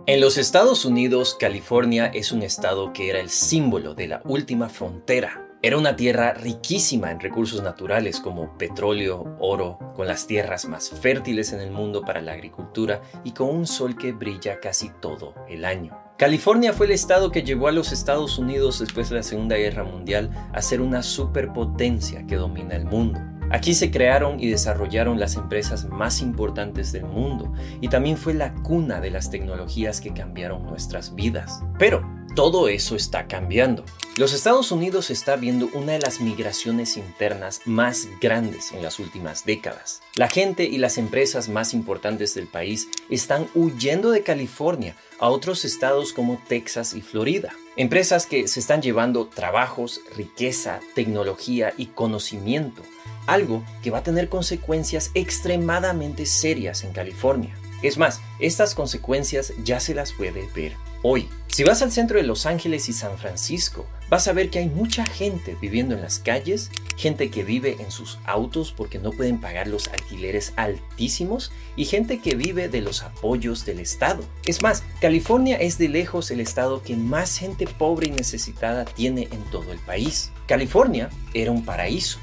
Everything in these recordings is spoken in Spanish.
En los Estados Unidos, California es un estado que era el símbolo de la última frontera. Era una tierra riquísima en recursos naturales como petróleo, oro, con las tierras más fértiles en el mundo para la agricultura y con un sol que brilla casi todo el año. California fue el estado que llevó a los Estados Unidos después de la Segunda Guerra Mundial a ser una superpotencia que domina el mundo. Aquí se crearon y desarrollaron las empresas más importantes del mundo y también fue la cuna de las tecnologías que cambiaron nuestras vidas. Pero todo eso está cambiando. Los Estados Unidos está viendo una de las migraciones internas más grandes en las últimas décadas. La gente y las empresas más importantes del país están huyendo de California a otros estados como Texas y Florida. Empresas que se están llevando trabajos, riqueza, tecnología y conocimiento. Algo que va a tener consecuencias extremadamente serias en California. Es más, estas consecuencias ya se las puede ver hoy. Si vas al centro de Los Ángeles y San Francisco, vas a ver que hay mucha gente viviendo en las calles, gente que vive en sus autos porque no pueden pagar los alquileres altísimos y gente que vive de los apoyos del Estado. Es más, California es de lejos el estado que más gente pobre y necesitada tiene en todo el país. California era un paraíso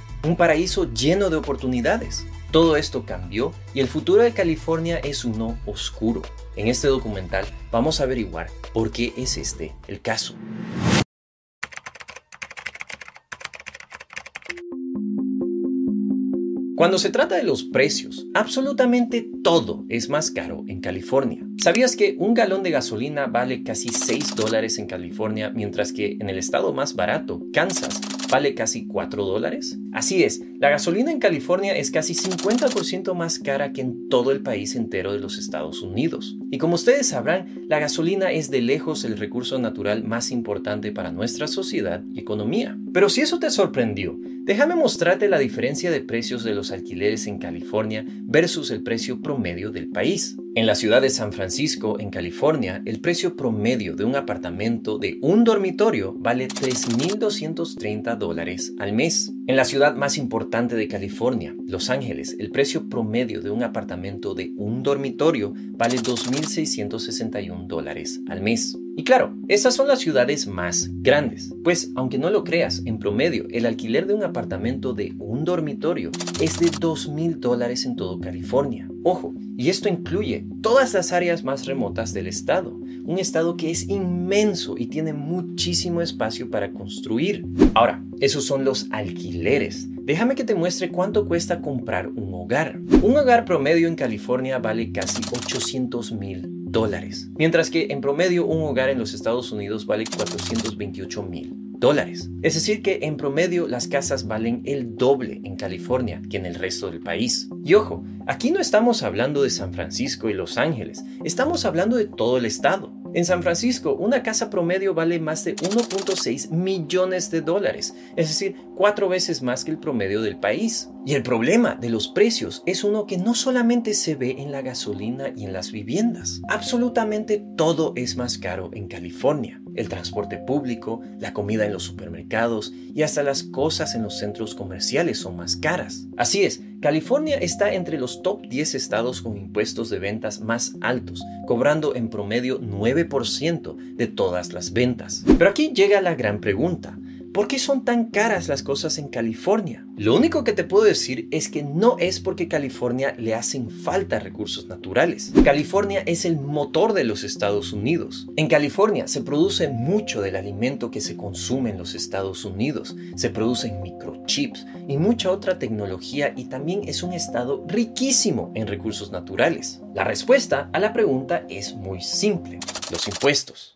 lleno de oportunidades. Todo esto cambió y el futuro de California es uno oscuro. En este documental vamos a averiguar por qué es este el caso. Cuando se trata de los precios, absolutamente todo es más caro en California. ¿Sabías que un galón de gasolina vale casi $6 en California, mientras que en el estado más barato, Kansas, vale casi $4? Así es, la gasolina en California es casi 50% más cara que en todo el país entero de los Estados Unidos. Y como ustedes sabrán, la gasolina es de lejos el recurso natural más importante para nuestra sociedad y economía. Pero si eso te sorprendió, déjame mostrarte la diferencia de precios de los alquileres en California versus el precio promedio del país. En la ciudad de San Francisco, en California, el precio promedio de un apartamento de un dormitorio vale $3,230 al mes. En la ciudad más importante de California, Los Ángeles, el precio promedio de un apartamento de un dormitorio vale $2,661 al mes. Y claro, esas son las ciudades más grandes. Pues, aunque no lo creas, en promedio, el alquiler de un apartamento de un dormitorio es de $2,000 en todo California. Ojo, y esto incluye todas las áreas más remotas del estado. Un estado que es inmenso y tiene muchísimo espacio para construir. Ahora, esos son los alquileres. Déjame que te muestre cuánto cuesta comprar un hogar. Un hogar promedio en California vale casi $800,000. Mientras que en promedio un hogar en los Estados Unidos vale $428,000. Es decir que en promedio las casas valen el doble en California que en el resto del país. Y ojo, aquí no estamos hablando de San Francisco y Los Ángeles, estamos hablando de todo el estado. En San Francisco, una casa promedio vale más de $1.6 millones, es decir, 4 veces más que el promedio del país. Y el problema de los precios es uno que no solamente se ve en la gasolina y en las viviendas. Absolutamente todo es más caro en California. El transporte público, la comida en los supermercados y hasta las cosas en los centros comerciales son más caras. Así es, California está entre los top 10 estados con impuestos de ventas más altos, cobrando en promedio 9% de todas las ventas. Pero aquí llega la gran pregunta. ¿Por qué son tan caras las cosas en California? Lo único que te puedo decir es que no es porque California le hacen falta recursos naturales. California es el motor de los Estados Unidos. En California se produce mucho del alimento que se consume en los Estados Unidos. Se producen microchips y mucha otra tecnología y también es un estado riquísimo en recursos naturales. La respuesta a la pregunta es muy simple: los impuestos.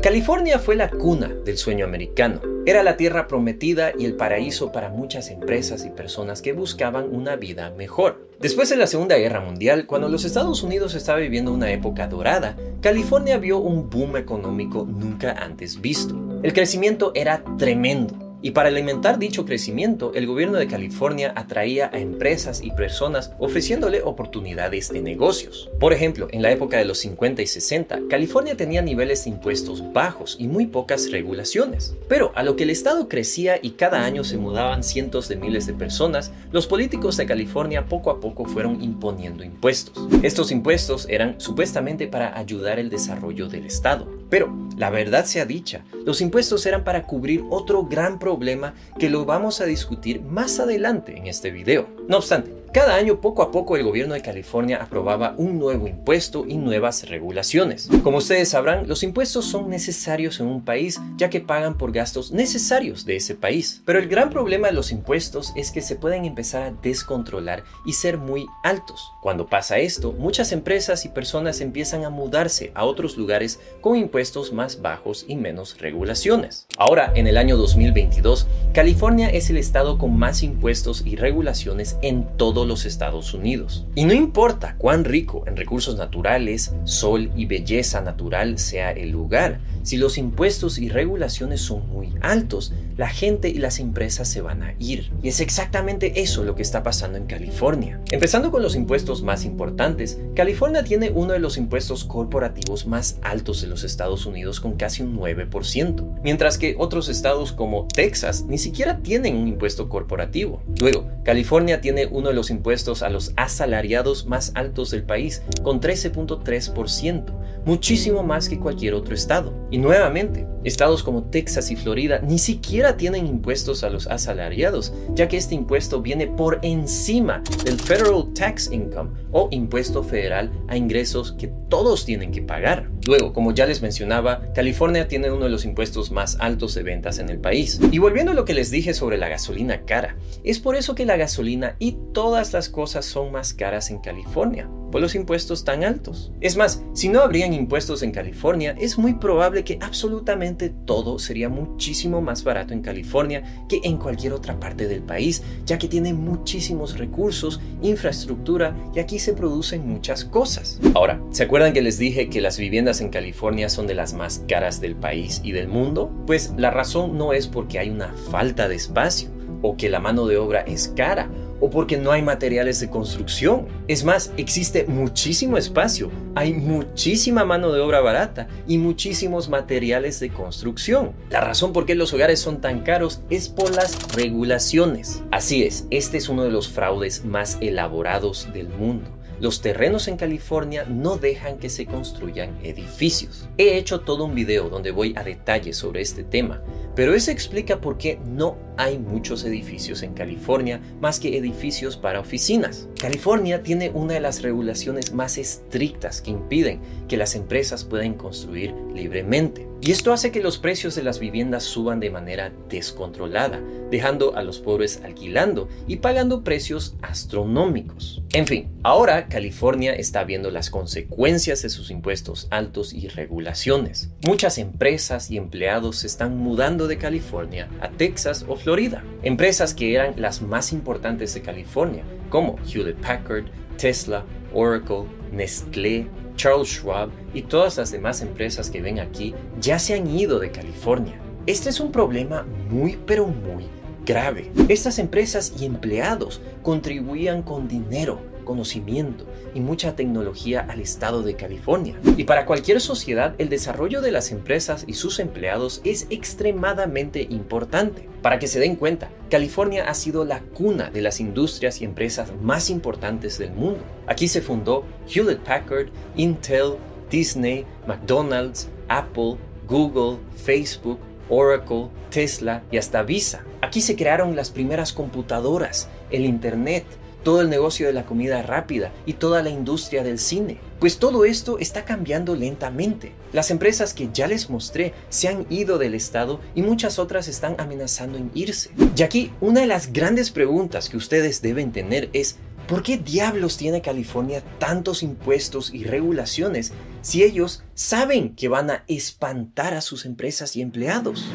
California fue la cuna del sueño americano. Era la tierra prometida y el paraíso para muchas empresas y personas que buscaban una vida mejor. Después de la Segunda Guerra Mundial, cuando los Estados Unidos estaba viviendo una época dorada, California vio un boom económico nunca antes visto. El crecimiento era tremendo. Y para alimentar dicho crecimiento, el gobierno de California atraía a empresas y personas ofreciéndole oportunidades de negocios. Por ejemplo, en la época de los 50 y 60, California tenía niveles de impuestos bajos y muy pocas regulaciones. Pero a lo que el estado crecía y cada año se mudaban cientos de miles de personas, los políticos de California poco a poco fueron imponiendo impuestos. Estos impuestos eran supuestamente para ayudar el desarrollo del estado. Pero, la verdad sea dicha, los impuestos eran para cubrir otro gran problema que lo vamos a discutir más adelante en este video. No obstante, cada año poco a poco el gobierno de California aprobaba un nuevo impuesto y nuevas regulaciones. Como ustedes sabrán, los impuestos son necesarios en un país ya que pagan por gastos necesarios de ese país. Pero el gran problema de los impuestos es que se pueden empezar a descontrolar y ser muy altos. Cuando pasa esto, muchas empresas y personas empiezan a mudarse a otros lugares con impuestos más bajos y menos regulaciones. Ahora, en el año 2022, California es el estado con más impuestos y regulaciones en todo los Estados Unidos. Y no importa cuán rico en recursos naturales, sol y belleza natural sea el lugar, si los impuestos y regulaciones son muy altos, la gente y las empresas se van a ir. Y es exactamente eso lo que está pasando en California. Empezando con los impuestos más importantes, California tiene uno de los impuestos corporativos más altos de los Estados Unidos con casi un 9%, mientras que otros estados como Texas ni siquiera tienen un impuesto corporativo. Luego, California tiene uno de los impuestos a los asalariados más altos del país, con 13.3%, muchísimo más que cualquier otro estado. Y nuevamente, estados como Texas y Florida ni siquiera tienen impuestos a los asalariados, ya que este impuesto viene por encima del Federal Tax Income o impuesto federal a ingresos que todos tienen que pagar. Luego, como ya les mencionaba, California tiene uno de los impuestos más altos de ventas en el país. Y volviendo a lo que les dije sobre la gasolina cara, es por eso que la gasolina y todas las cosas son más caras en California, por los impuestos tan altos. Es más, si no habrían impuestos en California, es muy probable que absolutamente todo sería muchísimo más barato en California que en cualquier otra parte del país, ya que tiene muchísimos recursos, infraestructura y aquí se producen muchas cosas. Ahora, ¿se acuerdan que les dije que las viviendas en California son de las más caras del país y del mundo? Pues la razón no es porque hay una falta de espacio o que la mano de obra es cara o porque no hay materiales de construcción. Es más, existe muchísimo espacio, hay muchísima mano de obra barata y muchísimos materiales de construcción. La razón por qué los hogares son tan caros es por las regulaciones. Así es, este es uno de los fraudes más elaborados del mundo. Los terrenos en California no dejan que se construyan edificios. He hecho todo un video donde voy a detalle sobre este tema, pero eso explica por qué no hay muchos edificios en California más que edificios para oficinas. California tiene una de las regulaciones más estrictas que impiden que las empresas puedan construir libremente. Y esto hace que los precios de las viviendas suban de manera descontrolada, dejando a los pobres alquilando y pagando precios astronómicos. En fin, ahora California está viendo las consecuencias de sus impuestos altos y regulaciones. Muchas empresas y empleados se están mudando de California a Texas o Florida. Empresas que eran las más importantes de California, como Hewlett Packard, Tesla, Oracle, Nestlé, Charles Schwab y todas las demás empresas que ven aquí ya se han ido de California. Este es un problema muy pero muy grave. Estas empresas y empleados contribuían con dinero, conocimiento y mucha tecnología al estado de California. Y para cualquier sociedad, el desarrollo de las empresas y sus empleados es extremadamente importante. Para que se den cuenta, California ha sido la cuna de las industrias y empresas más importantes del mundo. Aquí se fundó Hewlett Packard, Intel, Disney, McDonald's, Apple, Google, Facebook, Oracle, Tesla y hasta Visa. Aquí se crearon las primeras computadoras, el Internet, todo el negocio de la comida rápida y toda la industria del cine. Pues todo esto está cambiando lentamente. Las empresas que ya les mostré se han ido del estado y muchas otras están amenazando en irse. Y aquí una de las grandes preguntas que ustedes deben tener es: ¿por qué diablos tiene California tantos impuestos y regulaciones si ellos saben que van a espantar a sus empresas y empleados?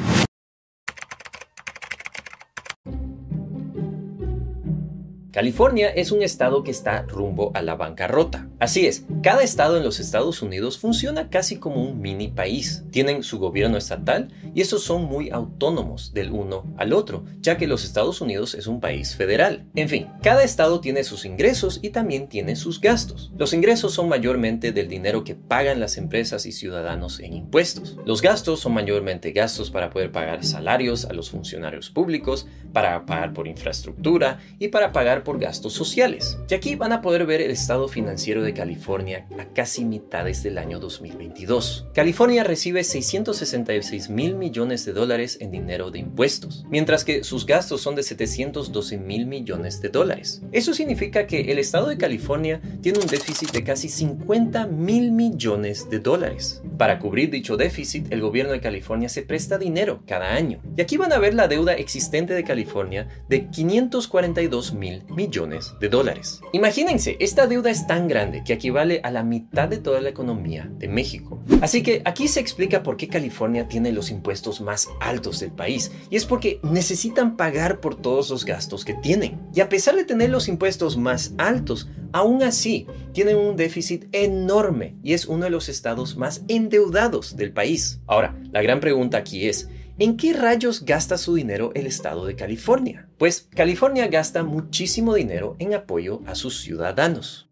California es un estado que está rumbo a la bancarrota. Así es, cada estado en los Estados Unidos funciona casi como un mini país. Tienen su gobierno estatal y esos son muy autónomos del uno al otro, ya que los Estados Unidos es un país federal. En fin, cada estado tiene sus ingresos y también tiene sus gastos. Los ingresos son mayormente del dinero que pagan las empresas y ciudadanos en impuestos. Los gastos son mayormente gastos para poder pagar salarios a los funcionarios públicos, para pagar por infraestructura y para pagar por gastos sociales. Y aquí van a poder ver el estado financiero de California a casi mitades del año 2022. California recibe 666 mil millones de dólares en dinero de impuestos, mientras que sus gastos son de 712 mil millones de dólares. Eso significa que el estado de California tiene un déficit de casi 50 mil millones de dólares. Para cubrir dicho déficit, el gobierno de California se presta dinero cada año. Y aquí van a ver la deuda existente de California de 542 mil millones de dólares. Imagínense, esta deuda es tan grande que equivale a la mitad de toda la economía de México. Así que aquí se explica por qué California tiene los impuestos más altos del país, y es porque necesitan pagar por todos los gastos que tienen. Y a pesar de tener los impuestos más altos, aún así tienen un déficit enorme y es uno de los estados más endeudados del país. Ahora, la gran pregunta aquí es, ¿en qué rayos gasta su dinero el estado de California? Pues California gasta muchísimo dinero en apoyo a sus ciudadanos.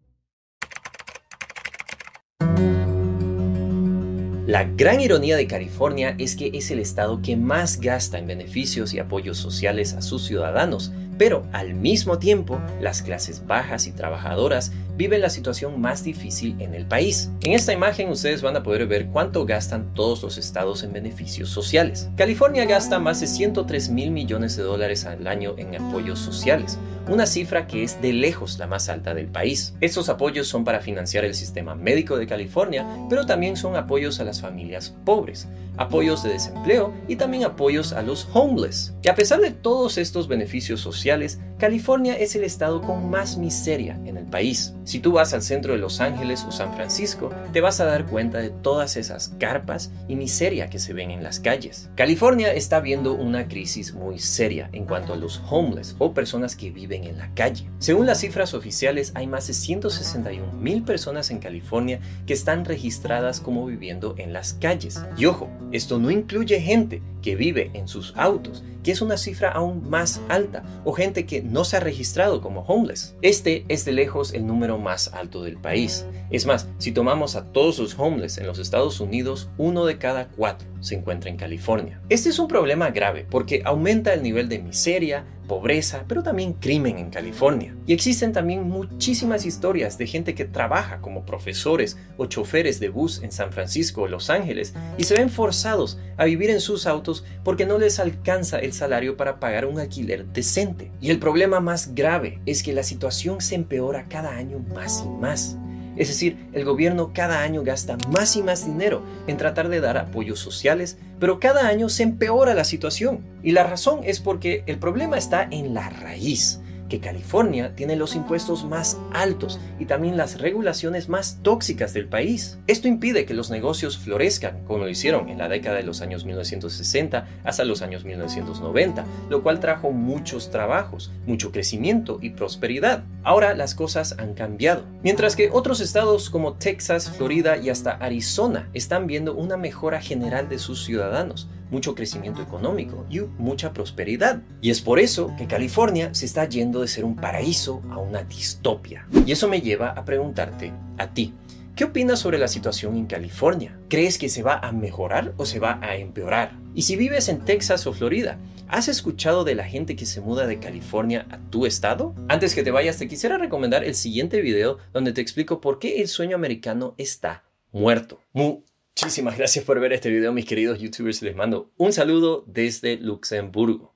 La gran ironía de California es que es el estado que más gasta en beneficios y apoyos sociales a sus ciudadanos, pero al mismo tiempo las clases bajas y trabajadoras viven la situación más difícil en el país. En esta imagen ustedes van a poder ver cuánto gastan todos los estados en beneficios sociales. California gasta más de 103 mil millones de dólares al año en apoyos sociales, una cifra que es de lejos la más alta del país. Estos apoyos son para financiar el sistema médico de California, pero también son apoyos a las familias pobres, apoyos de desempleo y también apoyos a los homeless. Y a pesar de todos estos beneficios sociales, California es el estado con más miseria en el país. Si tú vas al centro de Los Ángeles o San Francisco, te vas a dar cuenta de todas esas carpas y miseria que se ven en las calles. California está viendo una crisis muy seria en cuanto a los homeless o personas que viven en la calle. Según las cifras oficiales, hay más de 161 mil personas en California que están registradas como viviendo en las calles. Y ojo, esto no incluye gente que vive en sus autos, que es una cifra aún más alta, o gente que no se ha registrado como homeless. Este es de lejos el número más alto del país. Es más, si tomamos a todos los homeless en los Estados Unidos, 1 de cada 4 se encuentra en California. Este es un problema grave porque aumenta el nivel de miseria, pobreza, pero también crimen en California. Y existen también muchísimas historias de gente que trabaja como profesores o choferes de bus en San Francisco o Los Ángeles y se ven forzados a vivir en sus autos porque no les alcanza el salario para pagar un alquiler decente. Y el problema más grave es que la situación se empeora cada año más y más. Es decir, el gobierno cada año gasta más y más dinero en tratar de dar apoyos sociales, pero cada año se empeora la situación. Y la razón es porque el problema está en la raíz, que California tiene los impuestos más altos y también las regulaciones más tóxicas del país. Esto impide que los negocios florezcan, como lo hicieron en la década de los años 1960 hasta los años 1990, lo cual trajo muchos trabajos, mucho crecimiento y prosperidad. Ahora las cosas han cambiado. Mientras que otros estados como Texas, Florida y hasta Arizona están viendo una mejora general de sus ciudadanos, mucho crecimiento económico y mucha prosperidad. Y es por eso que California se está yendo de ser un paraíso a una distopia. Y eso me lleva a preguntarte a ti, ¿qué opinas sobre la situación en California? ¿Crees que se va a mejorar o se va a empeorar? Y si vives en Texas o Florida, ¿has escuchado de la gente que se muda de California a tu estado? Antes que te vayas, te quisiera recomendar el siguiente video donde te explico por qué el sueño americano está muerto. Muchísimas gracias por ver este video, mis queridos youtubers. Les mando un saludo desde Luxemburgo.